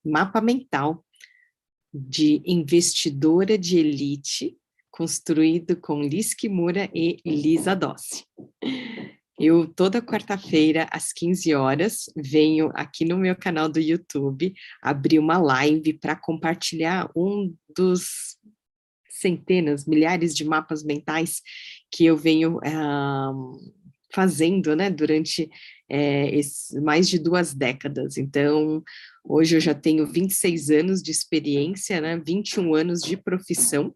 Mapa mental de investidora de elite, construído com Liz Kimura e Lisa Dossi. Eu, toda quarta-feira, às 15 horas, venho aqui no meu canal do YouTube, abrir uma live para compartilhar um dos centenas, milhares de mapas mentais que eu venho fazendo, né, durante mais de 2 décadas. Então, hoje eu já tenho 26 anos de experiência, né, 21 anos de profissão,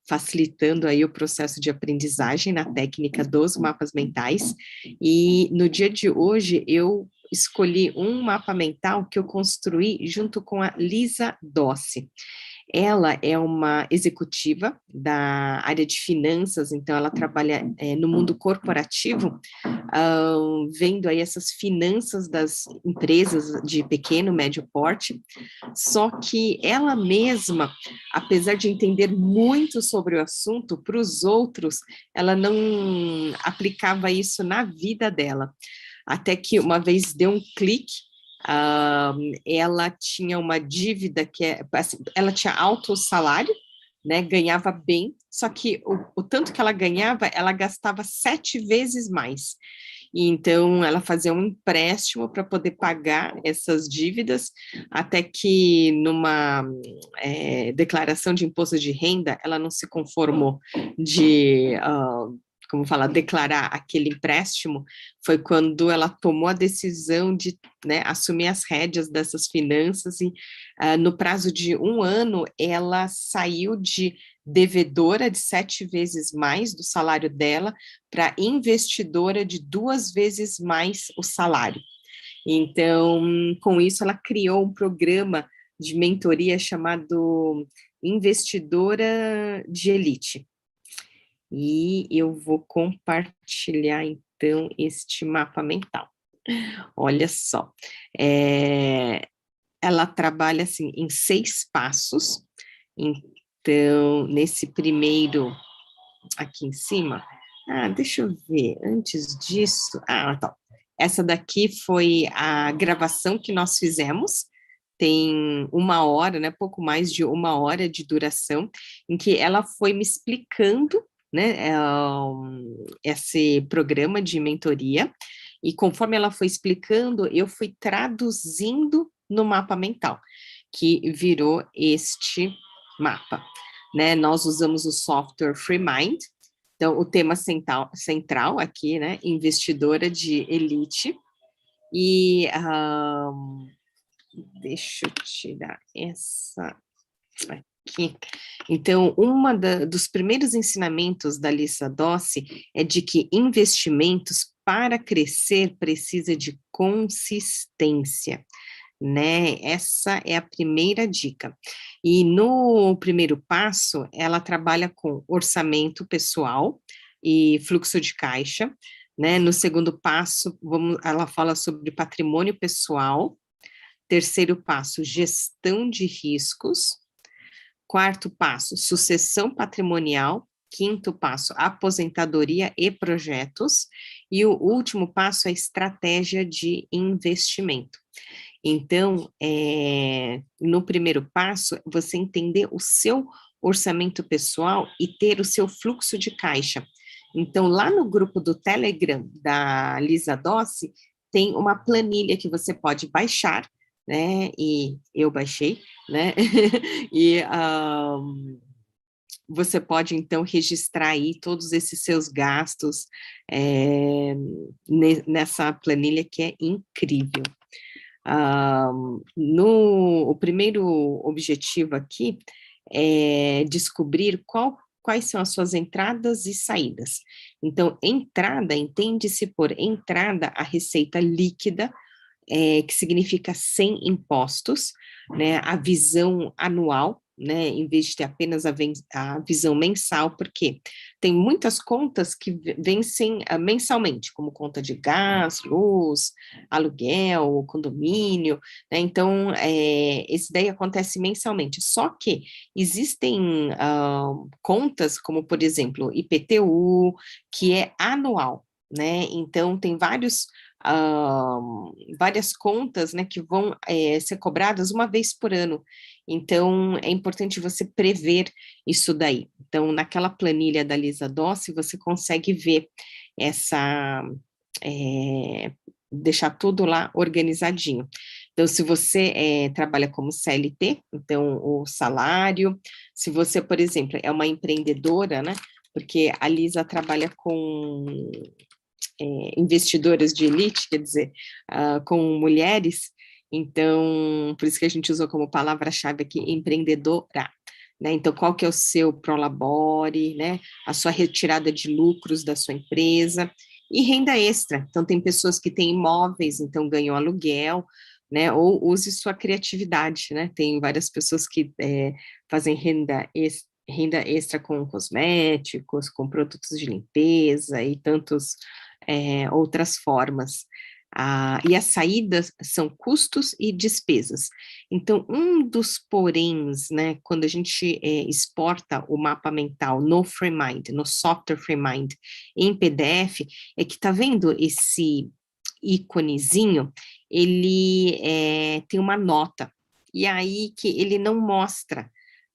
facilitando aí o processo de aprendizagem na técnica dos mapas mentais, e no dia de hoje eu escolhi um mapa mental que eu construí junto com a Lisa Dossi. Ela é uma executiva da área de finanças, então ela trabalha no mundo corporativo, vendo aí essas finanças das empresas de pequeno, médio porte, só que ela mesma, apesar de entender muito sobre o assunto, para os outros, ela não aplicava isso na vida dela. Até que uma vez deu um clique. Ela tinha uma dívida assim, ela tinha alto salário, né, ganhava bem, só que o tanto que ela ganhava, ela gastava 7 vezes mais. E então ela fazia um empréstimo para poder pagar essas dívidas, até que numa declaração de imposto de renda, ela não se conformou de como fala, declarar aquele empréstimo, foi quando ela tomou a decisão de, né, assumir as rédeas dessas finanças e no prazo de 1 ano, ela saiu de devedora de 7 vezes mais do salário dela para investidora de 2 vezes mais o salário. Então, com isso, ela criou um programa de mentoria chamado Investidora de Elite. E eu vou compartilhar, então, este mapa mental. Olha só, ela trabalha, assim, em 6 passos. Então, nesse primeiro, aqui em cima, deixa eu ver, antes disso, tá. Essa daqui foi a gravação que nós fizemos, tem 1 hora, né, pouco mais de 1 hora de duração, em que ela foi me explicando, né, esse programa de mentoria, e conforme ela foi explicando, eu fui traduzindo no mapa mental, que virou este mapa, né, nós usamos o software FreeMind, então o tema central aqui, né, investidora de elite, e deixa eu tirar essa aqui. Então, dos primeiros ensinamentos da Lisa Dossi é de que investimentos, para crescer, precisa de consistência, né? Essa é a primeira dica. E no primeiro passo, ela trabalha com orçamento pessoal e fluxo de caixa, né? No segundo passo, ela fala sobre patrimônio pessoal. Terceiro passo, gestão de riscos. Quarto passo, sucessão patrimonial. Quinto passo, aposentadoria e projetos. E o último passo é estratégia de investimento. Então, no primeiro passo, você entender o seu orçamento pessoal e ter o seu fluxo de caixa. Então, lá no grupo do Telegram da Lisa Dossi, tem uma planilha que você pode baixar, né, e eu baixei, né, e você pode, então, registrar aí todos esses seus gastos nessa planilha que é incrível. O primeiro objetivo aqui é descobrir quais são as suas entradas e saídas. Então, entrada, entende-se por entrada a receita líquida, que significa sem impostos, né, a visão anual, né, em vez de ter apenas a visão mensal, porque tem muitas contas que vencem mensalmente, como conta de gás, luz, aluguel, condomínio, né, então, esse daí acontece mensalmente, só que existem contas, como, por exemplo, IPTU, que é anual, né, então tem vários várias contas, né, que vão ser cobradas uma vez por ano. Então, é importante você prever isso daí. Então, naquela planilha da Lisa Dossi, você consegue ver essa... deixar tudo lá organizadinho. Então, se você trabalha como CLT, então o salário, se você, por exemplo, é uma empreendedora, né, porque a Lisa trabalha com investidoras de elite, quer dizer, com mulheres, então, por isso que a gente usou como palavra-chave aqui, empreendedora, né? Então, qual que é o seu prolabore, né? A sua retirada de lucros da sua empresa, e renda extra. Então, tem pessoas que têm imóveis, então ganham aluguel, né? Ou use sua criatividade, né? Tem várias pessoas que fazem renda extra com cosméticos, com produtos de limpeza e tantos outras formas. E as saídas são custos e despesas. Então, um dos poréns, né, quando a gente exporta o mapa mental no FreeMind, no software FreeMind, em PDF, é que tá vendo esse íconezinho, ele tem uma nota, e aí que ele não mostra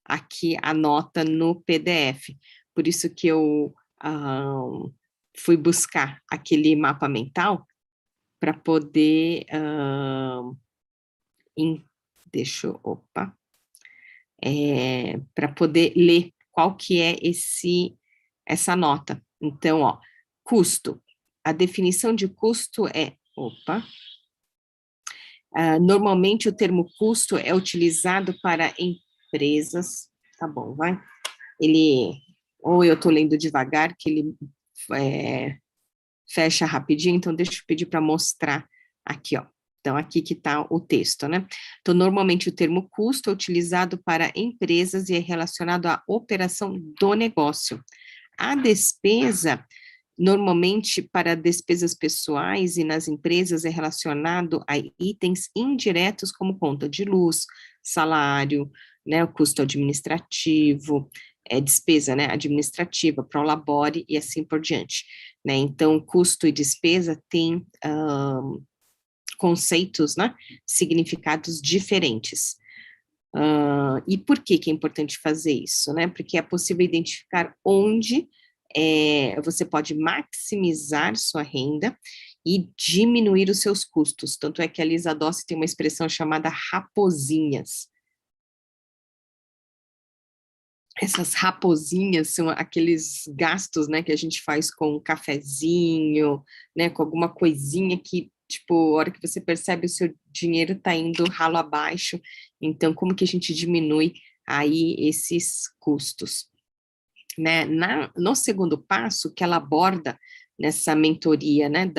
aqui a nota no PDF, por isso que eu fui buscar aquele mapa mental para poder, para poder ler qual que é essa nota. Então, ó, custo. A definição de custo é, normalmente o termo custo é utilizado para empresas, tá bom, vai? Ou eu estou lendo devagar, que ele fecha rapidinho, então deixa eu pedir para mostrar aqui, ó. Então, aqui que está o texto, né? Então, normalmente o termo custo é utilizado para empresas e é relacionado à operação do negócio. A despesa, normalmente para despesas pessoais e nas empresas é relacionado a itens indiretos como conta de luz, salário, né, o custo administrativo, despesa, né, administrativa, prolabore e assim por diante, né? Então, custo e despesa têm conceitos, né, significados diferentes. E por que é importante fazer isso, né? Porque é possível identificar onde você pode maximizar sua renda e diminuir os seus custos. Tanto é que a Lisa Dossi tem uma expressão chamada raposinhas. Essas raposinhas são aqueles gastos, né, que a gente faz com um cafezinho, né, com alguma coisinha que, tipo, a hora que você percebe o seu dinheiro tá indo ralo abaixo, então como que a gente diminui aí esses custos, né? No segundo passo, que ela aborda nessa mentoria, né,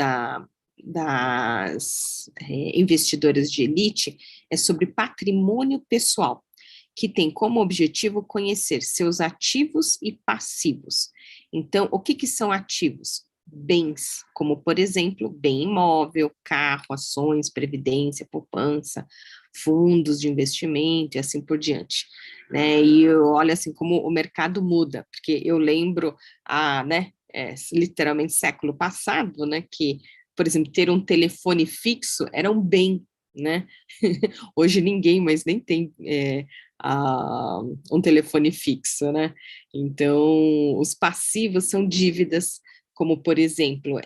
das investidoras de elite, é sobre patrimônio pessoal, que tem como objetivo conhecer seus ativos e passivos. Então, o que são ativos? Bens, como, por exemplo, bem imóvel, carro, ações, previdência, poupança, fundos de investimento e assim por diante, né? E eu olho assim como o mercado muda, porque eu lembro, né, literalmente século passado, né, que, por exemplo, ter um telefone fixo era um bem, né? Hoje ninguém mais nem tem um telefone fixo, né? Então, os passivos são dívidas, como, por exemplo,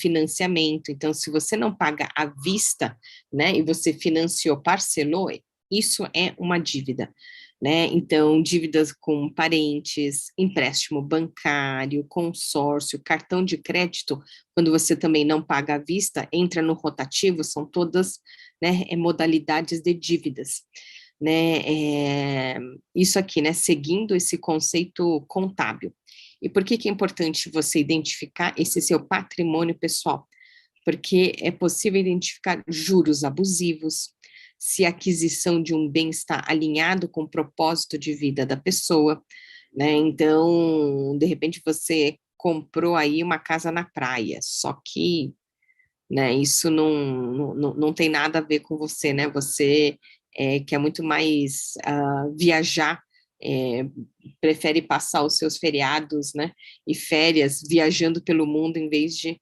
financiamento. Então, se você não paga à vista, né, e você financiou, parcelou, isso é uma dívida, né? Então, dívidas com parentes, empréstimo bancário, consórcio, cartão de crédito, quando você também não paga à vista, entra no rotativo, são todas, né, modalidades de dívidas, né? Isso aqui, né, seguindo esse conceito contábil. E por que é importante você identificar esse seu patrimônio pessoal? Porque é possível identificar juros abusivos, se a aquisição de um bem está alinhado com o propósito de vida da pessoa, né? Então, de repente você comprou aí uma casa na praia, só que, né, isso não tem nada a ver com você, né? Você quer muito mais viajar, prefere passar os seus feriados, né, e férias viajando pelo mundo em vez de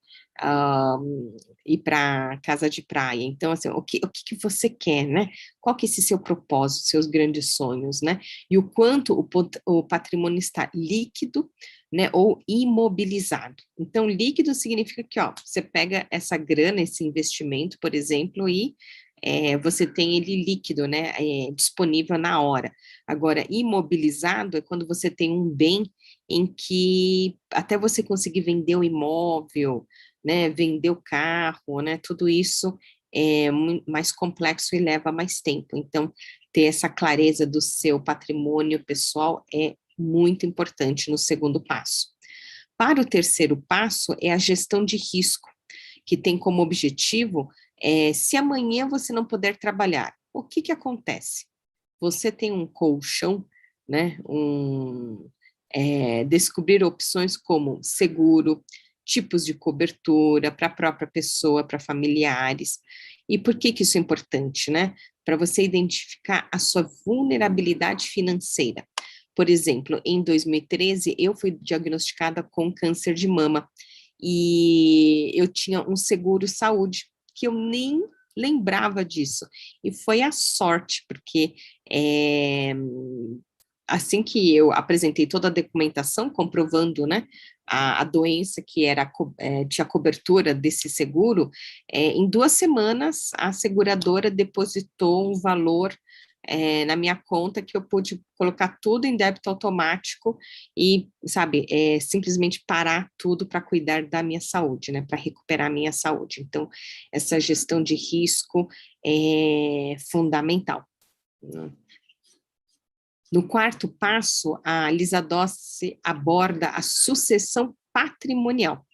ir para casa de praia. Então, assim, o que você quer, né? Qual que é esse seu propósito, seus grandes sonhos, né? E o quanto o patrimônio está líquido, né, ou imobilizado. Então, líquido significa que, ó, você pega essa grana, esse investimento, por exemplo, e você tem ele líquido, né, disponível na hora. Agora, imobilizado é quando você tem um bem em que até você conseguir vender o imóvel, né, vender o carro, né, tudo isso é mais complexo e leva mais tempo. Então, ter essa clareza do seu patrimônio pessoal é muito importante no segundo passo. Para o terceiro passo, é a gestão de risco, que tem como objetivo, se amanhã você não puder trabalhar, o que que acontece? Você tem um colchão, né, descobrir opções como seguro, tipos de cobertura para a própria pessoa, para familiares. E por que que isso é importante, né? Para você identificar a sua vulnerabilidade financeira. Por exemplo, em 2013, eu fui diagnosticada com câncer de mama e eu tinha um seguro saúde, que eu nem lembrava disso. E foi a sorte, porque assim que eu apresentei toda a documentação comprovando, né, a doença que tinha cobertura desse seguro, em 2 semanas a seguradora depositou um valor na minha conta que eu pude colocar tudo em débito automático e, sabe, simplesmente parar tudo para cuidar da minha saúde, né, para recuperar a minha saúde. Então, essa gestão de risco é fundamental, né? No quarto passo, a Lisa Dossi aborda a sucessão patrimonial,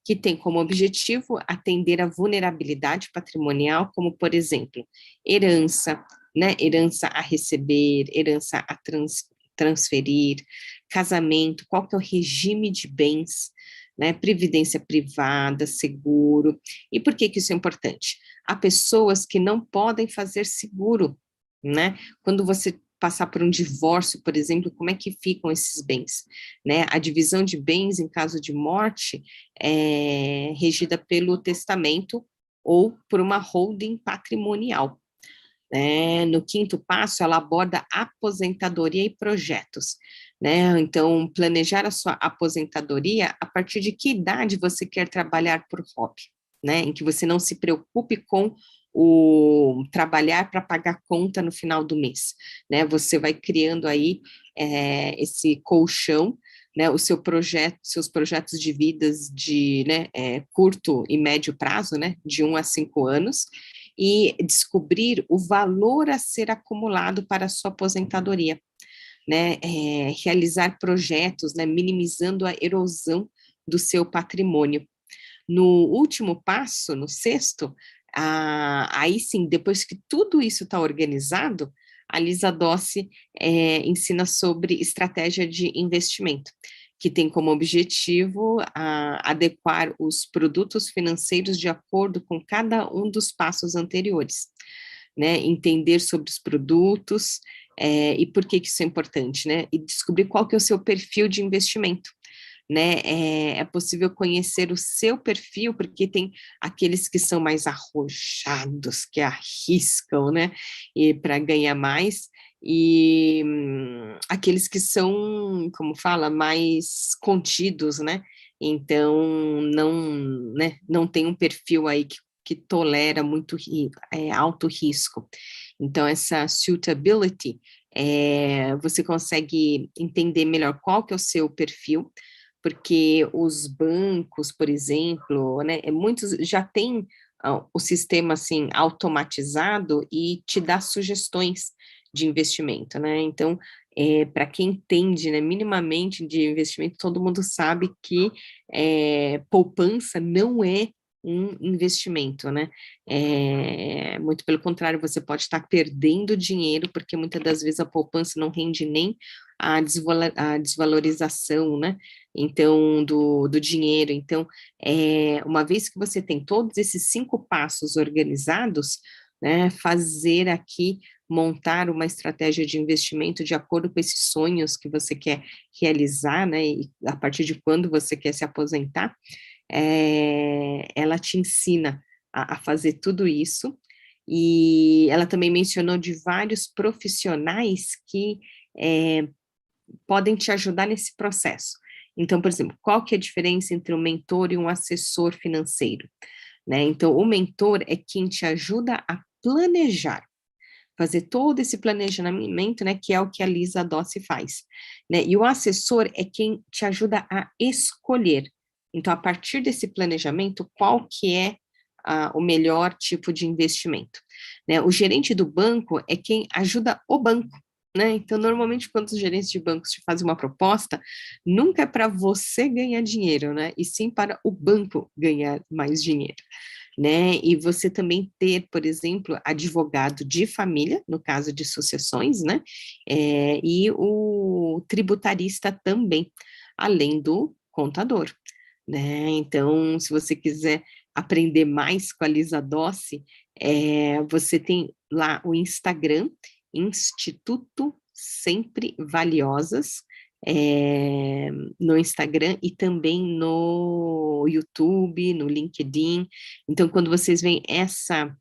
que tem como objetivo atender a vulnerabilidade patrimonial, como, por exemplo, herança, né, herança a receber, herança a transferir, casamento, qual que é o regime de bens, né, previdência privada, seguro. E por que que isso é importante? Há pessoas que não podem fazer seguro, né? Quando você passar por um divórcio, por exemplo, como é que ficam esses bens, né? A divisão de bens em caso de morte é regida pelo testamento ou por uma holding patrimonial, né? No quinto passo, ela aborda aposentadoria e projetos, né? Então, planejar a sua aposentadoria, a partir de que idade você quer trabalhar por hobby, né? Em que você não se preocupe com o trabalhar para pagar conta no final do mês, né? Você vai criando aí esse colchão, né, seus projetos de vidas de, né, curto e médio prazo, né, de 1 a 5 anos, e descobrir o valor a ser acumulado para a sua aposentadoria, né, realizar projetos, né, minimizando a erosão do seu patrimônio. No último passo, no sexto, aí sim, depois que tudo isso está organizado, a Lisa Dossi ensina sobre estratégia de investimento, que tem como objetivo adequar os produtos financeiros de acordo com cada um dos passos anteriores, né? Entender sobre os produtos e por que que isso é importante, né? E descobrir qual que é o seu perfil de investimento, né? É possível conhecer o seu perfil, porque tem aqueles que são mais arrojados, que arriscam, né? E para ganhar mais, e aqueles que são, como fala, mais contidos, né? Então, não tem um perfil aí que tolera muito alto risco. Então, essa suitability, você consegue entender melhor qual que é o seu perfil, porque os bancos, por exemplo, né, muitos já têm o sistema assim automatizado e te dá sugestões de investimento, né? Então, para quem entende, né, minimamente de investimento, todo mundo sabe que poupança não é um investimento, né? Muito pelo contrário, você pode estar perdendo dinheiro, porque muitas das vezes a poupança não rende nem a desvalorização, né? Então, do dinheiro. Então, uma vez que você tem todos esses 5 passos organizados, né, fazer aqui, montar uma estratégia de investimento de acordo com esses sonhos que você quer realizar, né, e a partir de quando você quer se aposentar, ela te ensina a fazer tudo isso, e ela também mencionou de vários profissionais que podem te ajudar nesse processo. Então, por exemplo, qual que é a diferença entre um mentor e um assessor financeiro? Né? Então, o mentor é quem te ajuda a planejar, fazer todo esse planejamento, né, que é o que a Lisa Dossi faz, né, e o assessor é quem te ajuda a escolher, então, a partir desse planejamento, qual que é o melhor tipo de investimento, né, o gerente do banco é quem ajuda o banco, né, então, normalmente, quando os gerentes de bancos te fazem uma proposta, nunca é para você ganhar dinheiro, né, e sim para o banco ganhar mais dinheiro, né, e você também ter, por exemplo, advogado de família, no caso de sucessões, né, e o tributarista também, além do contador, né, então, se você quiser aprender mais com a Lisa Dossi, você tem lá o Instagram, Instituto Sempre Valiosas, no Instagram e também no YouTube, no LinkedIn. Então, quando vocês veem essa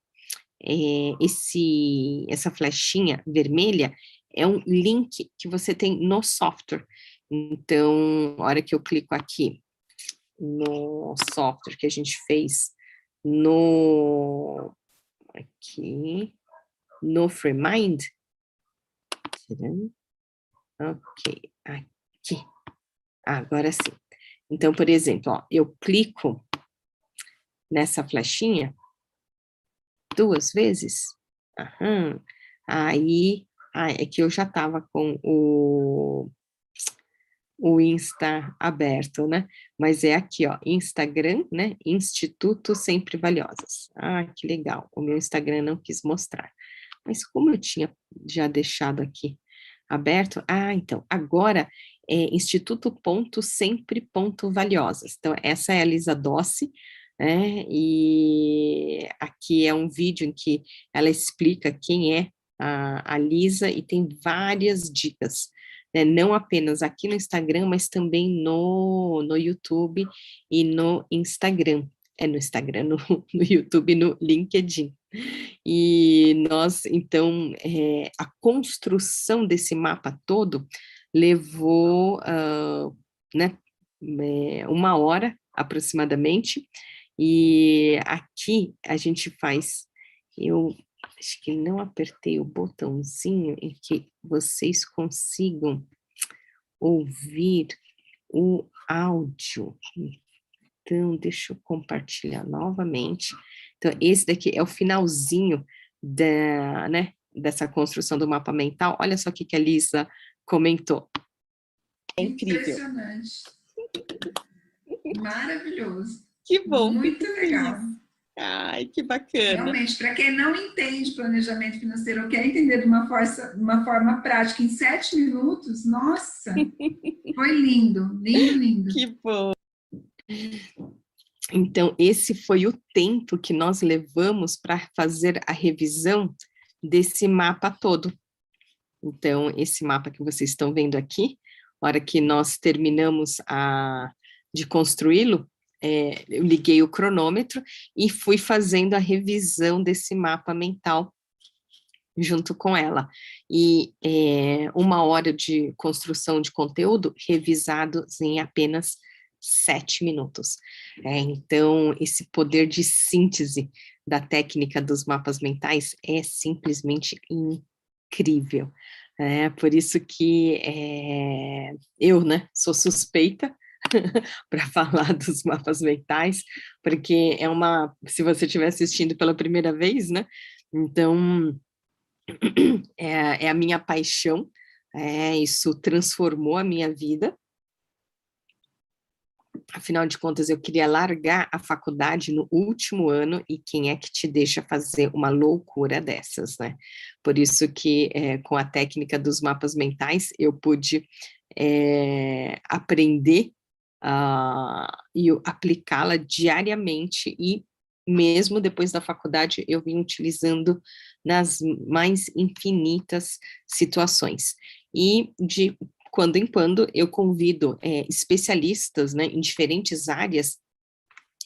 flechinha vermelha, é um link que você tem no software. Então, a hora que eu clico aqui no software que a gente fez aqui, no FreeMind, ok, aqui, agora sim. Então, por exemplo, ó, eu clico nessa flechinha 2 vezes, aí, é que eu já estava com o Insta aberto, né, mas é aqui, ó, Instagram, né, Instituto Sempre Valiosas. Que legal, o meu Instagram não quis mostrar, mas como eu tinha já deixado aqui aberto, então, agora é instituto.sempre.valiosas, então essa é a Lisa Dossi, né, e aqui é um vídeo em que ela explica quem é a Lisa e tem várias dicas, né, não apenas aqui no Instagram, mas também no YouTube e no Instagram, no Instagram, no YouTube e no LinkedIn. E nós, então, a construção desse mapa todo levou, né, 1 hora aproximadamente, e aqui a gente faz, eu acho que não apertei o botãozinho em que vocês consigam ouvir o áudio. Então, deixa eu compartilhar novamente. Então, esse daqui é o finalzinho né, dessa construção do mapa mental. Olha só o que a Lisa comentou. É incrível. Impressionante. Maravilhoso. Que bom. Muito legal. Feliz. Ai, que bacana. Realmente, para quem não entende planejamento financeiro ou quer entender de uma forma prática em 7 minutos, nossa, foi lindo, lindo, lindo. Que bom. Então, esse foi o tempo que nós levamos para fazer a revisão desse mapa todo. Então, esse mapa que vocês estão vendo aqui, na hora que nós terminamos de construí-lo, eu liguei o cronômetro e fui fazendo a revisão desse mapa mental junto com ela. E 1 hora de construção de conteúdo revisados em apenas 7 minutos. Então, esse poder de síntese da técnica dos mapas mentais é simplesmente incrível. Por isso que eu, né, sou suspeita para falar dos mapas mentais, porque se você estiver assistindo pela primeira vez, né, então é a minha paixão, isso transformou a minha vida. Afinal de contas, eu queria largar a faculdade no último ano, e quem é que te deixa fazer uma loucura dessas, né? Por isso que, com a técnica dos mapas mentais, eu pude aprender e aplicá-la diariamente, e mesmo depois da faculdade, eu vim utilizando nas mais infinitas situações. E de quando em quando eu convido especialistas, né, em diferentes áreas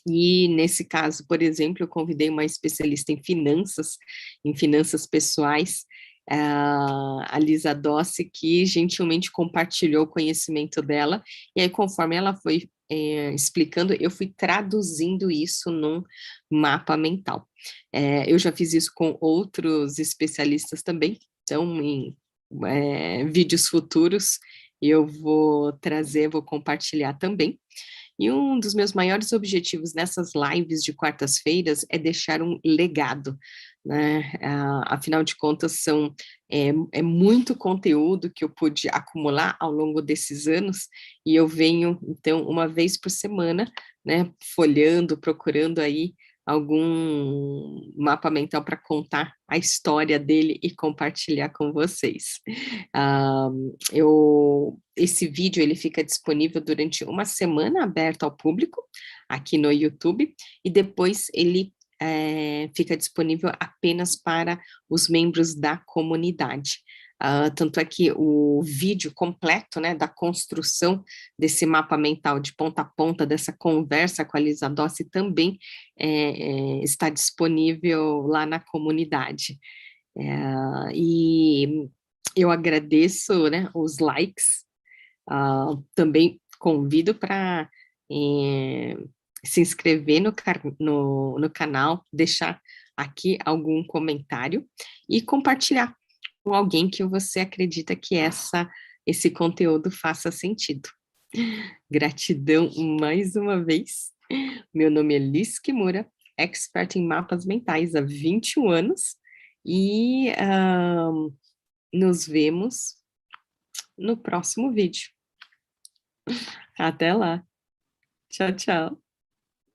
E nesse caso, por exemplo, eu convidei uma especialista em finanças pessoais, a Lisa Dossi, que gentilmente compartilhou o conhecimento dela, e aí conforme ela foi explicando, eu fui traduzindo isso num mapa mental. Eu já fiz isso com outros especialistas também, então em vídeos futuros eu vou trazer, vou compartilhar também. E um dos meus maiores objetivos nessas lives de quartas-feiras é deixar um legado, né? Afinal de contas, é muito conteúdo que eu pude acumular ao longo desses anos, e eu venho, então, uma vez por semana, né, folhando, procurando aí algum mapa mental para contar a história dele e compartilhar com vocês. Ah, esse vídeo ele fica disponível durante uma semana aberto ao público aqui no YouTube, e depois ele fica disponível apenas para os membros da comunidade. Tanto é que o vídeo completo, né, da construção desse mapa mental de ponta a ponta, dessa conversa com a Lisa Dossi, também está disponível lá na comunidade. E eu agradeço, né, os likes, também convido para se inscrever no canal, deixar aqui algum comentário e compartilhar com alguém que você acredita que esse conteúdo faça sentido. Gratidão mais uma vez. Meu nome é Liz Kimura, expert em mapas mentais há 21 anos, e nos vemos no próximo vídeo. Até lá. Tchau, tchau.